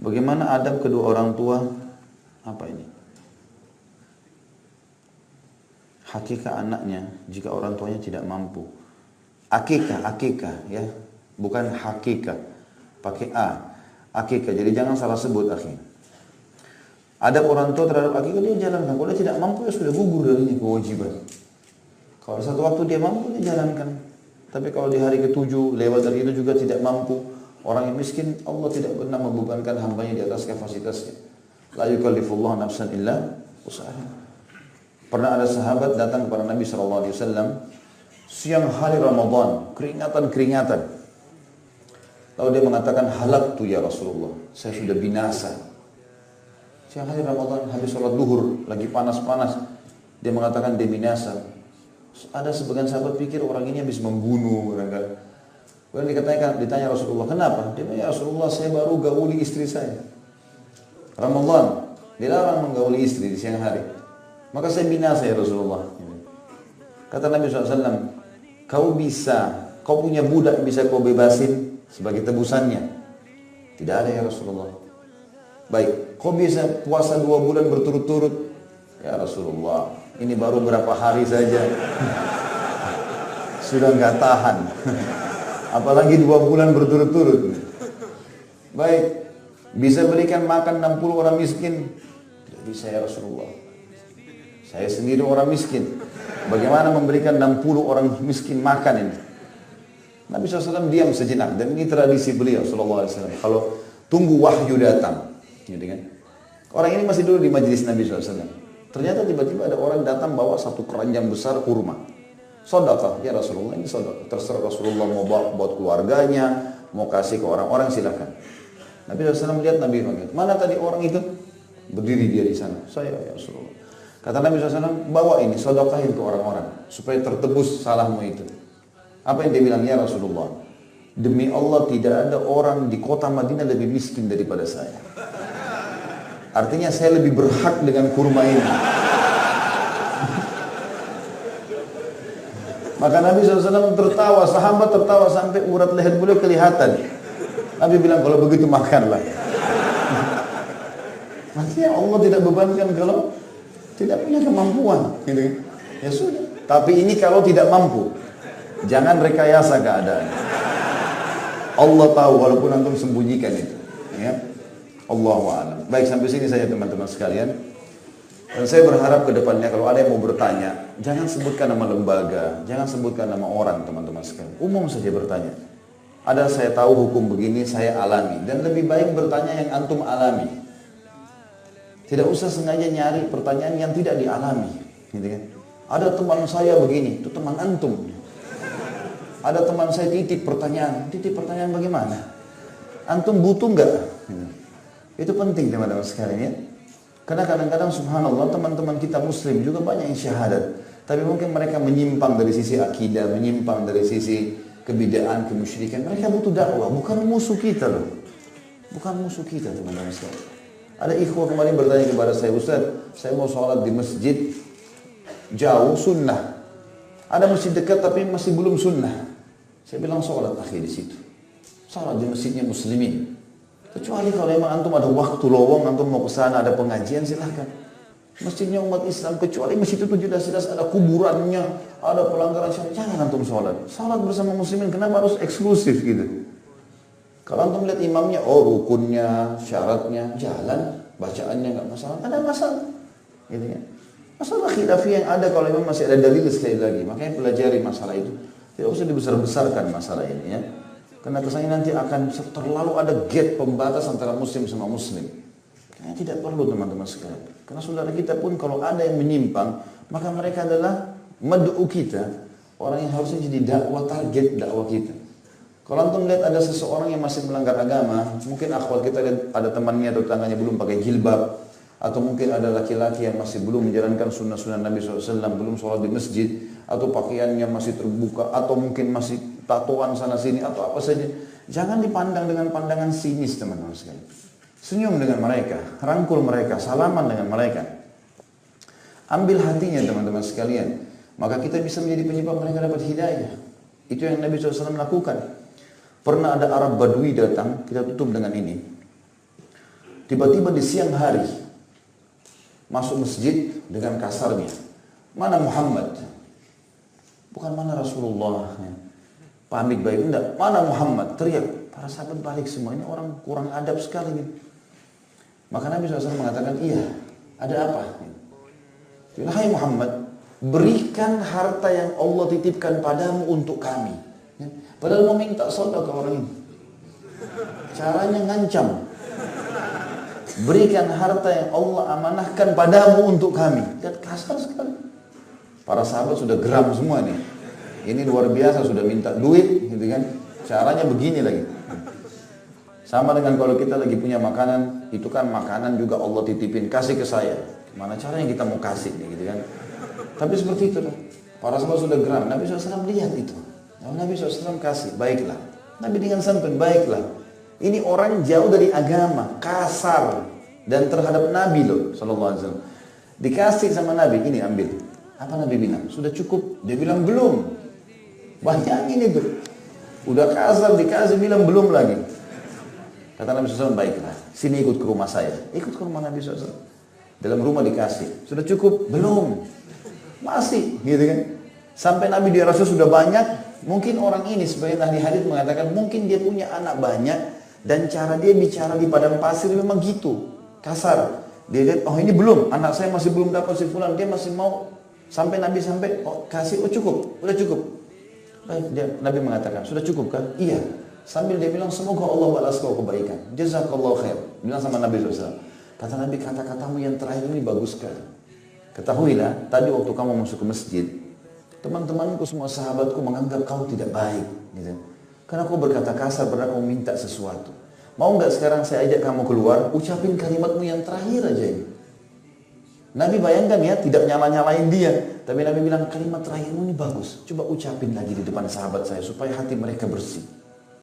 Bagaimana adab kedua orang tua? Apa ini? Hakikah anaknya jika orang tuanya tidak mampu. Akikah ya, bukan hakikah. Pakai A. Akikah. Jadi jangan salah sebut akhi. Adab orang tua terhadap akikah dia jalankan. Kalau dia tidak mampu ya sudah gugur darinya kewajiban. Kalau satu waktu dia mampu dia jalankan. Tapi kalau di hari ke-7 lewat dari itu juga tidak mampu, orang yang miskin Allah tidak pernah membebankan hambanya di atas kapasitasnya. La yukallifullahu nafsan illa wus'aha. Pernah ada sahabat datang kepada Nabi SAW siang hari Ramadan, keringatan. Lalu dia mengatakan, halaktu ya Rasulullah, saya sudah binasa. Siang hari Ramadan, habis sholat duhur, lagi panas-panas, dia mengatakan dia binasa. Ada sebagian sahabat pikir orang ini habis membunuh. Kemudian ditanya Rasulullah, kenapa? Dia bilang, ya Rasulullah, saya baru gauli istri saya. Ramadan, dilarang menggauli istri di siang hari. Maka saya binasa ya Rasulullah. Kata Nabi SAW, kau punya budak yang bisa kau bebasin sebagai tebusannya? Tidak ada ya Rasulullah. Baik, kau bisa puasa 2 bulan berturut-turut? Ya Rasulullah, ini baru berapa hari saja. Sudah nggak tahan. Apalagi 2 bulan berturut-turut. Baik, bisa berikan makan 60 orang miskin? Tidak bisa ya Rasulullah. Saya sendiri orang miskin. Bagaimana memberikan 60 orang miskin makan ini? Nabi SAW diam sejenak. Dan ini tradisi beliau SAW. Kalau tunggu wahyu datang. Gitu kan? Orang ini masih dulu di majelis Nabi SAW. Ternyata tiba-tiba ada orang datang bawa 1 keranjang besar kurma. Sedekah, ya Rasulullah, ini sedekah. Terserah Rasulullah mau bawa buat keluarganya, mau kasih ke orang-orang, silakan. Nabi SAW melihat, Nabi bilang, mana tadi orang itu? Berdiri dia di sana. Saya ya Rasulullah. Kata Nabi SAW, bawa ini, sedekahin ke orang-orang supaya tertebus salahmu itu. Apa yang dia bilang? Ya Rasulullah, demi Allah tidak ada orang di kota Madinah lebih miskin daripada saya. Artinya saya lebih berhak dengan kurma ini. Maka Nabi SAW tertawa, sahabat tertawa sampai urat leher beliau kelihatan. Nabi bilang, kalau begitu makanlah. Maksudnya Allah tidak bebankan kalau tidak punya kemampuan. Gitu. Ya sudah. Tapi ini kalau tidak mampu, jangan rekayasa keadaan. Allah tahu walaupun antum sembunyikan itu. Ya. Allahu a'lam. Baik, sampai sini saja teman-teman sekalian. Dan saya berharap ke depannya kalau ada yang mau bertanya, jangan sebutkan nama lembaga, jangan sebutkan nama orang teman-teman sekalian. Umum saja bertanya. Ada saya tahu hukum begini, saya alami. Dan lebih baik bertanya yang antum alami. Tidak usah sengaja nyari pertanyaan yang tidak dialami. Gitu kan? Ada teman saya begini, itu teman antum. Ada teman saya titip pertanyaan bagaimana? Antum butuh enggak? Gitu. Itu penting teman-teman sekalian ya. Karena kadang-kadang subhanallah teman-teman kita muslim juga banyak yang syahadat. Tapi mungkin mereka menyimpang dari sisi akidah, menyimpang dari sisi kebidaan, kemusyrikan. Mereka butuh dakwah, bukan musuh kita loh. Bukan musuh kita teman-teman sekalian. Ada ikhwah kemarin bertanya kepada saya, Ustaz, saya mau sholat di masjid jauh sunnah. Ada masjid dekat tapi masih belum sunnah. Saya bilang sholat akhi di situ. Sholat di masjidnya muslimin. Kecuali kalau memang antum ada waktu lowong, antum mau ke sana ada pengajian silahkan. Masjidnya umat Islam, kecuali masjid itu jelas-jelas ada kuburannya, ada pelanggaran syariat, jangan antum sholat. Sholat bersama muslimin, kenapa harus eksklusif gitu? Kalau antum lihat imamnya, oh rukunnya, syaratnya, jalan, bacaannya nggak masalah, ada masalah. Gitu ya. Masalah khilafiyah yang ada kalau memang masih ada dalil sekali lagi, makanya pelajari masalah itu. Tidak usah dibesar-besarkan masalah ini ya. Karena kesannya nanti akan terlalu ada gap pembatas antara muslim sama muslim. Kayaknya tidak perlu teman-teman sekalian. Karena saudara kita pun kalau ada yang menyimpang, maka mereka adalah mad'u kita, orang yang harusnya jadi dakwah, target dakwah kita. Kalau antum lihat ada seseorang yang masih melanggar agama, mungkin akhwat kita lihat ada temannya atau tetangganya belum pakai jilbab, atau mungkin ada laki-laki yang masih belum menjalankan sunnah-sunnah Nabi SAW, belum sholat di masjid, atau pakaiannya masih terbuka, atau mungkin masih tatoan sana sini, atau apa saja. Jangan dipandang dengan pandangan sinis teman-teman sekalian. Senyum dengan mereka, rangkul mereka, salaman dengan mereka. Ambil hatinya teman-teman sekalian. Maka kita bisa menjadi penyebab mereka dapat hidayah. Itu yang Nabi SAW lakukan. Pernah ada Arab Badui datang, kita tutup dengan ini. Tiba-tiba di siang hari, masuk masjid dengan kasarnya. Mana Muhammad? Bukan mana Rasulullah. Pamit baik, enggak. Mana Muhammad? Teriak. Para sahabat balik semua. Ini orang kurang adab sekali. Maka Nabi SAW mengatakan, iya, ada apa? Hai Muhammad, berikan harta yang Allah titipkan padamu untuk kami. Padahal mau minta sedekah orang ini. Caranya ngancam. Berikan harta yang Allah amanahkan padamu untuk kami. Lihat kasar sekali. Para sahabat sudah geram semua nih. Ini luar biasa, sudah minta duit, gitu kan. Caranya begini lagi. Sama dengan kalau kita lagi punya makanan, itu kan makanan juga Allah titipin, kasih ke saya. Gimana caranya kita mau kasih nih, gitu kan. Tapi seperti itu loh. Para sahabat sudah geram. Nabi SAW lihat itu. Nabi SAW kasih, baiklah. Nabi dengan santun, baiklah. Ini orang jauh dari agama, kasar dan terhadap Nabi loh, sallallahu alaihi wasallam. Dikasih sama Nabi, ini ambil. Apa Nabi bilang? Sudah cukup. Dia bilang belum. Bayangin itu. Udah kasar dikasih bilang belum lagi. Kata Nabi SAW, baiklah. Sini ikut ke rumah saya. Ikut ke rumah Nabi SAW. Dalam rumah dikasih. Sudah cukup? Belum. Masih, gitu kan? Sampai Nabi dirasa sudah banyak. Mungkin orang ini sebagai ahli hadis mengatakan mungkin dia punya anak banyak. Dan cara dia bicara di padang pasir memang gitu, kasar. Dia lihat, oh ini belum, anak saya masih belum dapat si fulan, dia masih mau sampai Nabi sampai, oh kasih, oh cukup, udah cukup. Baik, Nabi mengatakan, sudah cukup kan? Iya. Sambil dia bilang, semoga Allah balas kau kebaikan. Jazakallahu khair. Bilang sama Nabi SAW. Kata Nabi, kata-katamu yang terakhir ini bagus sekali. Ketahuilah, tadi waktu kamu masuk ke masjid, teman-temanku semua sahabatku menganggap kau tidak baik, gitu. Karena kau berkata kasar, pernah kau minta sesuatu. Mau nggak sekarang saya ajak kamu keluar, ucapin kalimatmu yang terakhir aja ini. Nabi bayangkan ya, tidak nyala-nyalain dia. Tapi Nabi bilang, kalimat terakhirmu ini bagus. Coba ucapin lagi di depan sahabat saya, supaya hati mereka bersih.